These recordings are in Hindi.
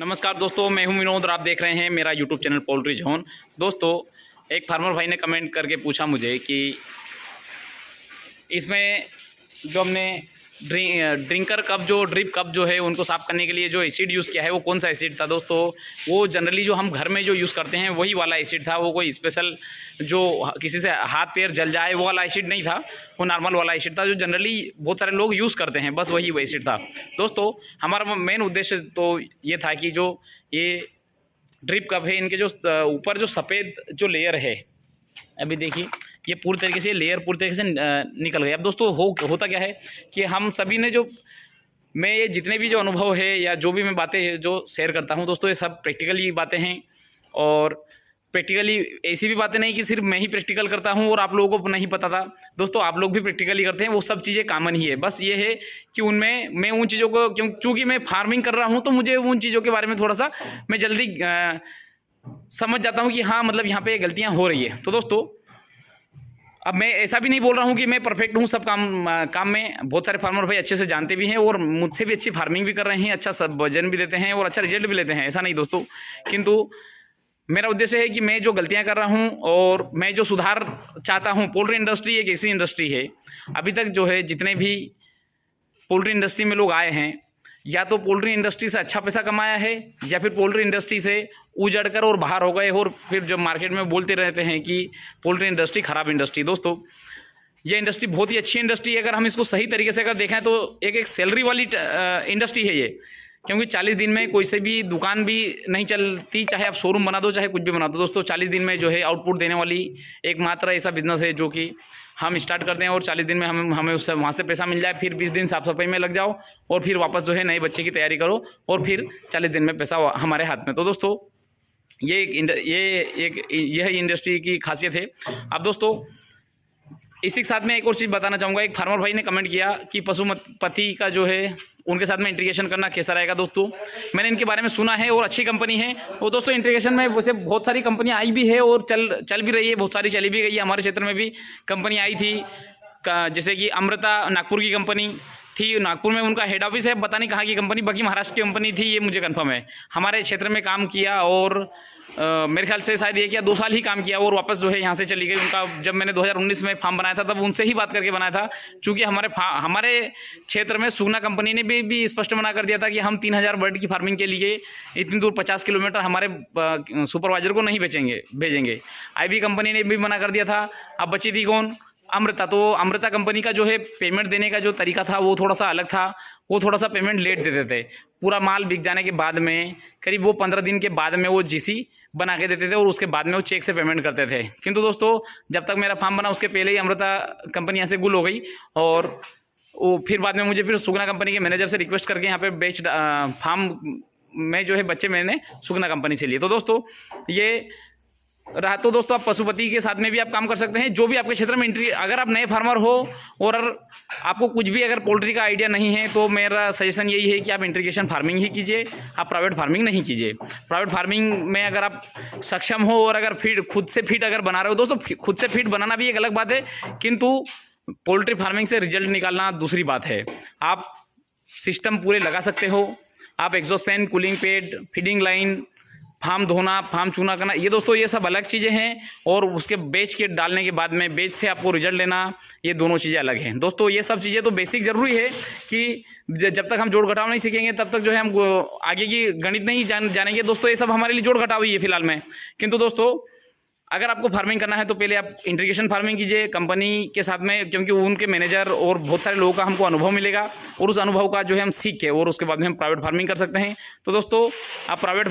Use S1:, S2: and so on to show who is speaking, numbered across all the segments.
S1: नमस्कार दोस्तों, मैं हूं विनोद और आप देख रहे हैं मेरा यूट्यूब चैनल पोल्ट्री जोन। दोस्तों, एक फार्मर भाई ने कमेंट करके पूछा मुझे कि इसमें जो हमने ड्रिंकर कप ड्रिप कप जो है उनको साफ़ करने के लिए जो एसिड यूज़ किया है वो कौन सा एसिड था। दोस्तों, वो जनरली जो हम घर में जो यूज़ करते हैं वही वाला एसिड था। वो कोई स्पेशल जो किसी से हाथ पैर जल जाए वो वाला एसिड नहीं था, वो नॉर्मल वाला एसिड था जो जनरली बहुत सारे लोग यूज़ करते हैं, बस वही एसिड था। दोस्तों, हमारा मेन उद्देश्य तो ये था कि जो ये ड्रिप कप है इनके जो ऊपर जो सफ़ेद जो लेयर है, अभी देखिए ये पूरी तरीके से लेयर पूरी तरीके से निकल गई। अब दोस्तों होता क्या है कि हम सभी ने जो मैं ये जितने भी जो अनुभव है या जो भी मैं बातें जो शेयर करता हूँ दोस्तों, ये सब प्रैक्टिकली बातें हैं। और प्रैक्टिकली ऐसी भी बातें नहीं कि सिर्फ मैं ही प्रैक्टिकल करता हूँ और आप लोगों को नहीं पता था। दोस्तों, आप लोग भी प्रैक्टिकली करते हैं, वो सब चीज़ें कॉमन ही है। बस ये है कि उनमें मैं उन चीज़ों को क्योंकि मैं फार्मिंग कर रहा हूँ तो मुझे उन चीज़ों के बारे में थोड़ा सा मैं जल्दी समझ जाता हूँ कि हाँ, मतलब यहाँ पे गलतियाँ हो रही है। तो दोस्तों, अब मैं ऐसा भी नहीं बोल रहा हूँ कि मैं परफेक्ट हूँ सब काम में। बहुत सारे फार्मर भाई अच्छे से जानते भी हैं और मुझसे भी अच्छी फार्मिंग भी कर रहे हैं, अच्छा सब वजन भी देते हैं और अच्छा रिजल्ट भी लेते हैं, ऐसा नहीं दोस्तों। किंतु मेरा उद्देश्य है कि मैं जो गलतियाँ कर रहा हूँ और मैं जो सुधार चाहता हूँ। पोल्ट्री इंडस्ट्री एक ऐसी इंडस्ट्री है, अभी तक जो है जितने भी पोल्ट्री इंडस्ट्री में लोग आए हैं, या तो पोल्ट्री इंडस्ट्री से अच्छा पैसा कमाया है या फिर पोल्ट्री इंडस्ट्री से उजड़ कर और बाहर हो गए और फिर जब मार्केट में बोलते रहते हैं कि पोल्ट्री इंडस्ट्री ख़राब इंडस्ट्री। दोस्तों, ये इंडस्ट्री बहुत ही अच्छी इंडस्ट्री है। अगर हम इसको सही तरीके से अगर देखें तो एक सैलरी वाली इंडस्ट्री है ये, क्योंकि 40 दिन में कोई से भी दुकान भी नहीं चलती, चाहे आप शोरूम बना दो चाहे कुछ भी बना दो। दोस्तों, 40 दिन में जो है आउटपुट देने वाली एकमात्र ऐसा बिजनेस है जो कि हम स्टार्ट करते हैं और 40 दिन में हमें उससे वहाँ से पैसा मिल जाए। फिर 20 दिन साफ सफाई में लग जाओ और फिर वापस जो है नए बच्चे की तैयारी करो और फिर 40 दिन में पैसा हमारे हाथ में। तो दोस्तों, यह इंडस्ट्री की खासियत है। अब दोस्तों, इसी के साथ में एक और चीज़ बताना चाहूँगा। एक फार्मर भाई ने कमेंट किया कि पशुपति का जो है उनके साथ में इंटीग्रेशन करना कैसा रहेगा। दोस्तों, मैंने इनके बारे में सुना है और अच्छी कंपनी है। और दोस्तों, इंटीग्रेशन में वैसे बहुत सारी कंपनियां आई भी है और चल भी रही है, बहुत सारी चली भी गई है। हमारे क्षेत्र में भी कंपनी आई थी, जैसे कि अमृता नागपुर की कंपनी थी। नागपुर में उनका हेड ऑफिस है, पता नहीं कहाँ की कंपनी, बाकी महाराष्ट्र की कंपनी थी, ये मुझे कंफर्म है। हमारे क्षेत्र में काम किया और मेरे ख्याल से शायद 1 या 2 साल ही काम किया और वापस जो है यहाँ से चली गई। उनका जब मैंने 2019 में फार्म बनाया था तब उनसे ही बात करके बनाया था, क्योंकि हमारे क्षेत्र में सुगना कंपनी ने भी स्पष्ट मना कर दिया था कि हम 3000 बर्ड की फार्मिंग के लिए इतनी दूर 50 किलोमीटर हमारे सुपरवाइजर को नहीं भेजेंगे। IB कंपनी ने भी मना कर दिया था। अब बची थी कौन? अमृता। तो अमृता कंपनी का जो है पेमेंट देने का जो तरीका था वो थोड़ा सा अलग था। वो थोड़ा सा पेमेंट लेट देते थे, पूरा माल बिक जाने के बाद में करीब वो 15 दिन के बाद में वो GC बना के देते थे और उसके बाद में वो चेक से पेमेंट करते थे। किंतु दोस्तों, जब तक मेरा फार्म बना उसके पहले ही अमृता कंपनी यहाँ से गुल हो गई और वो फिर बाद में मुझे फिर सुगना कंपनी के मैनेजर से रिक्वेस्ट करके यहाँ पे फार्म में जो है बच्चे मैंने सुगना कंपनी से लिए। तो दोस्तों, ये रहा। तो दोस्तों, आप पशुपति के साथ में भी आप काम कर सकते हैं। जो भी आपके क्षेत्र में अगर आप नए फार्मर हो और आपको कुछ भी अगर पोल्ट्री का आइडिया नहीं है तो मेरा सजेशन यही है कि आप इंटीग्रेशन फार्मिंग ही कीजिए, आप प्राइवेट फार्मिंग नहीं कीजिए। प्राइवेट फार्मिंग में अगर आप सक्षम हो और अगर खुद से फीड अगर बना रहे हो, दोस्तों खुद से फीड बनाना भी एक अलग बात है, किंतु पोल्ट्री फार्मिंग से रिजल्ट निकालना दूसरी बात है। आप सिस्टम पूरे लगा सकते हो, आप exhaust fan, cooling pad, feeding line, farm धोना, फार्म चूना करना, ये दोस्तों ये सब अलग चीज़ें हैं। और उसके बेच के डालने के बाद में बेच से आपको रिजल्ट लेना, ये दोनों चीज़ें अलग हैं। दोस्तों, ये सब चीज़ें तो बेसिक ज़रूरी है कि जब तक हम जोड़ घटाव नहीं सीखेंगे तब तक जो है हम आगे की गणित नहीं जानेंगे। दोस्तों, ये सब हमारे लिए जोड़ घटाव ही है फिलहाल में। किंतु दोस्तों, अगर आपको फार्मिंग करना है तो पहले आप इंटीग्रेशन फार्मिंग कीजिए कंपनी के साथ में, क्योंकि उनके मैनेजर और बहुत सारे लोगों का हमको अनुभव मिलेगा और उस अनुभव का जो है हम सीख के और उसके बाद में हम प्राइवेट फार्मिंग कर सकते हैं। तो दोस्तों, आप प्राइवेट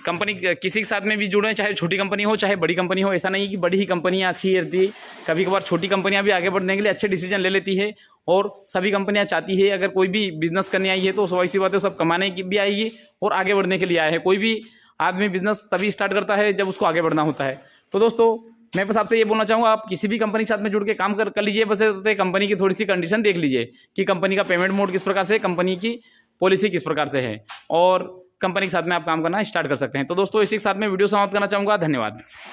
S1: कंपनी किसी के साथ में भी जुड़ें, चाहे छोटी कंपनी हो चाहे बड़ी कंपनी हो। ऐसा नहीं कि बड़ी ही कंपनियाँ अच्छी रहती है, कभी कभार छोटी कंपनियाँ भी आगे बढ़ने के लिए अच्छे डिसीजन ले लेती है। और सभी कंपनियाँ चाहती है अगर कोई भी बिजनेस करने आई है तो स्वाभाविक सी बात है सब कमाने की भी आएगी और आगे बढ़ने के लिए आया है। कोई भी आदमी बिजनेस तभी स्टार्ट करता है जब उसको आगे बढ़ना होता है। तो दोस्तों, मैं बस आपसे ये बोलना चाहूँगा, आप किसी भी कंपनी के साथ में जुड़ के काम कर लीजिए। बस कंपनी की थोड़ी सी कंडीशन देख लीजिए कि कंपनी का पेमेंट मोड किस प्रकार से, कंपनी की पॉलिसी किस प्रकार से है, और कंपनी के साथ में आप काम करना स्टार्ट कर सकते हैं। तो दोस्तों, इसी के साथ में वीडियो समाप्त करना चाहूँगा। धन्यवाद।